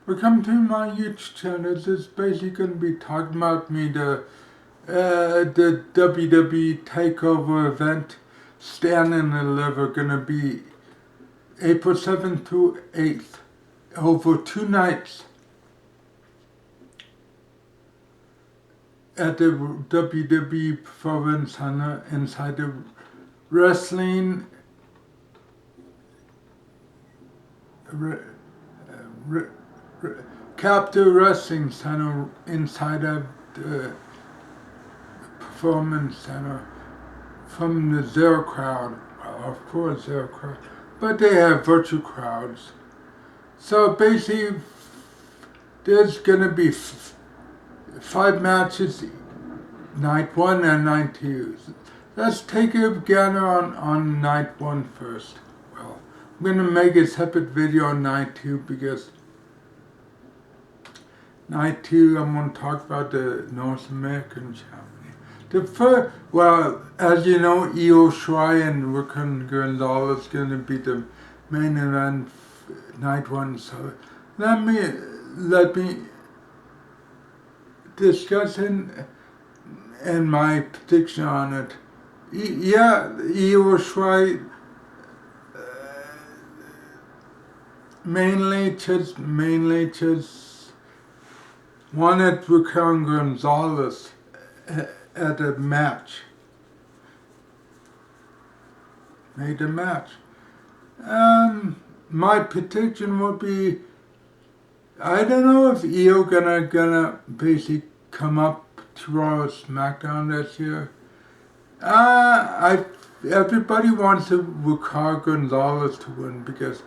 Welcome to my YouTube channel. This is basically going to be talking about the WWE TakeOver event, Stand and Deliver, going to be April 7th to 8th, over 2 nights at the WWE Performance Center inside the Wrestling Capitol Wrestling Center inside of the Performance Center from the zero crowd. Well, of course, zero crowd, but they have virtual crowds. So basically, there's gonna be 5 matches, night 1 and night 2. Let's take a gander on night 1 first. Well, I'm gonna make a separate video on night 2 because night 2 I'm gonna talk about the North American champion. As you know, Io Shirai and Raquel Gonzalez is gonna be the main event night 1. So let me discuss and my prediction on it. Io Shirai mainly just wanted Raquel Gonzalez at a match. Made a match. My prediction would be, I don't know if Io gonna basically come up to Raw or SmackDown this year. Everybody wants Raquel Gonzalez to win because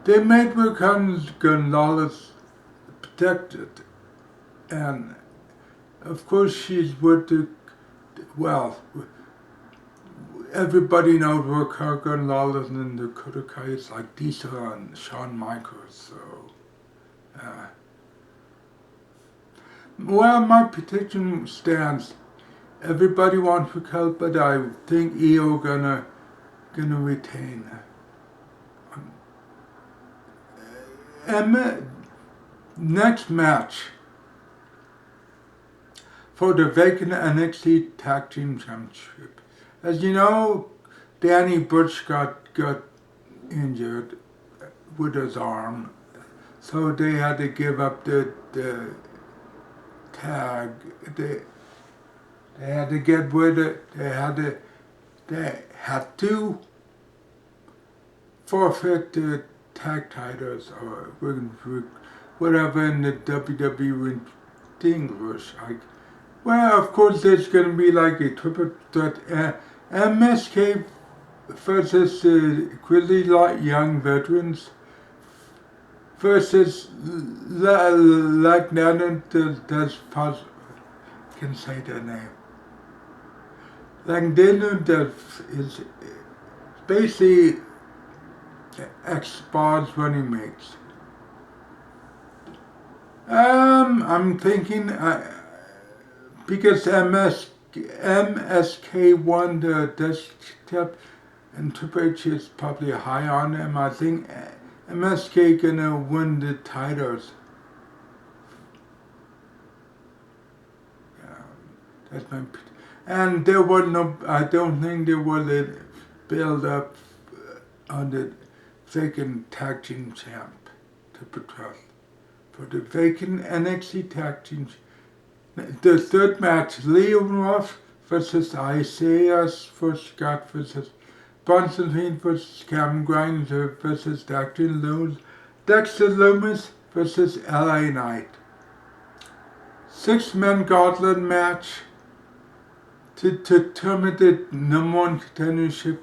they made Raquel Gonzalez protected, and of course she's with everybody knows Raquel Gonzalez and the Dakota Kai's like Diesel and Shawn Michaels, so my prediction stands. Everybody wants Raquel, but I think Io gonna retain. Next match for the vacant NXT Tag Team Championship. As you know, Danny Burch got injured with his arm, so they had to give up the tag. They had to get rid of it. They had to forfeit the tag titles or whatever in the WWE English. Of course, there's going to be like a triple threat. MSK versus Grizzly Young Veterans versus can say their name. Langdon is basically X-Bars when he makes. I'm thinking because MSK won the desktop and Triple H is probably high on them. I think MSK gonna win the titles. That's my. And there was no. I don't think there was a build up on the vacant tag team champ to protect for the vacant NXT tag team. The third match, Leon Ruff versus Isaiah Scott versus Bronson Reed versus Cameron Grimes versus Dexter Loomis versus LA Knight. 6-man gauntlet match to determine the number 1 contendership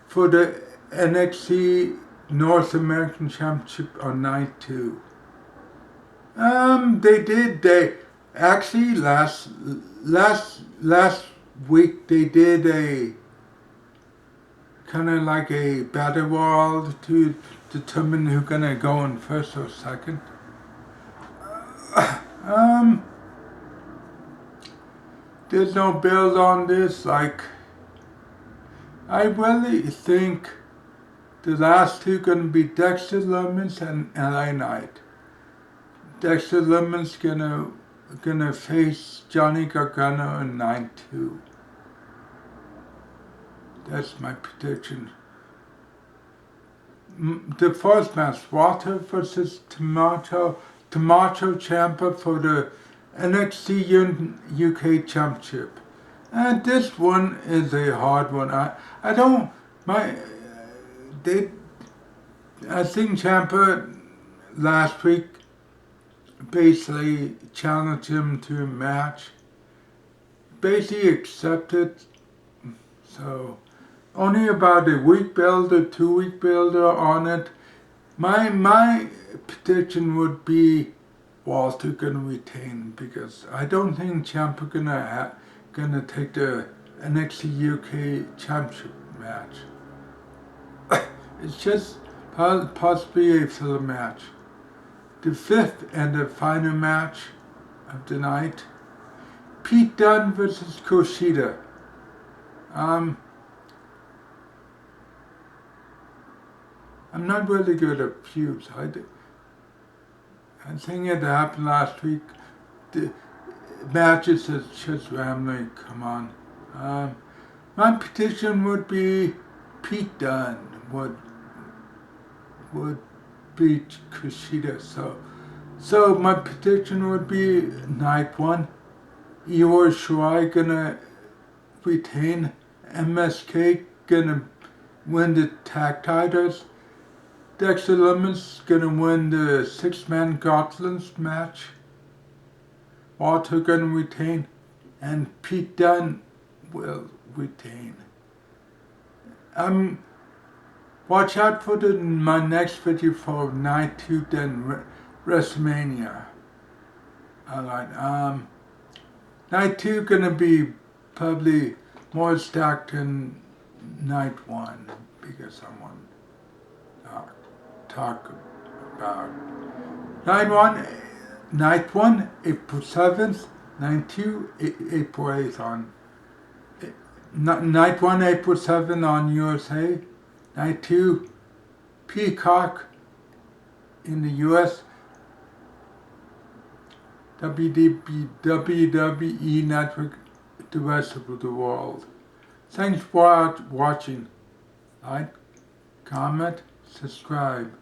for the NXT North American Championship on night 2. Actually last week they did a kind of like a battle royal to determine who's gonna go in first or second. There's no build on this. I really think the last two gonna be Dexter Loomis and LA Knight. Dexter Lumen's gonna face Johnny Gargano in 9-2. That's my prediction. The fourth match, Walter versus Tommaso Ciampa for the NXT UK Championship. And this one is a hard one. I think Ciampa last week basically challenged him to a match. Basically accepted. So only about a week builder, 2-week builder on it. My prediction would be Walter gonna retain, because I don't think Ciampa gonna take the NXT UK Championship match. It's just possibly a filler match. The fifth and the final match of the night, Pete Dunne versus Kushida. I'm not really good at feuds. I think it happened last week. The matches is just rambling. Come on. My prediction would be Pete Dunne would beat Kushida. So my prediction would be night 1. Io Shirai gonna retain. MSK gonna win the tag titles. Dexter Lumen's gonna win the 6-man Gauntlet match. Walter gonna retain, and Pete Dunne will retain. Watch out for my next video for night 2, then WrestleMania. Alright, night 2 gonna be probably more stacked than night 1, because I want to talk about night 1, April 7th, night 2, April 8th on night 1, April 7th on USA, night 2, Peacock in the US, WWE Network, the rest of the world. Thanks for watching. Like, comment, subscribe.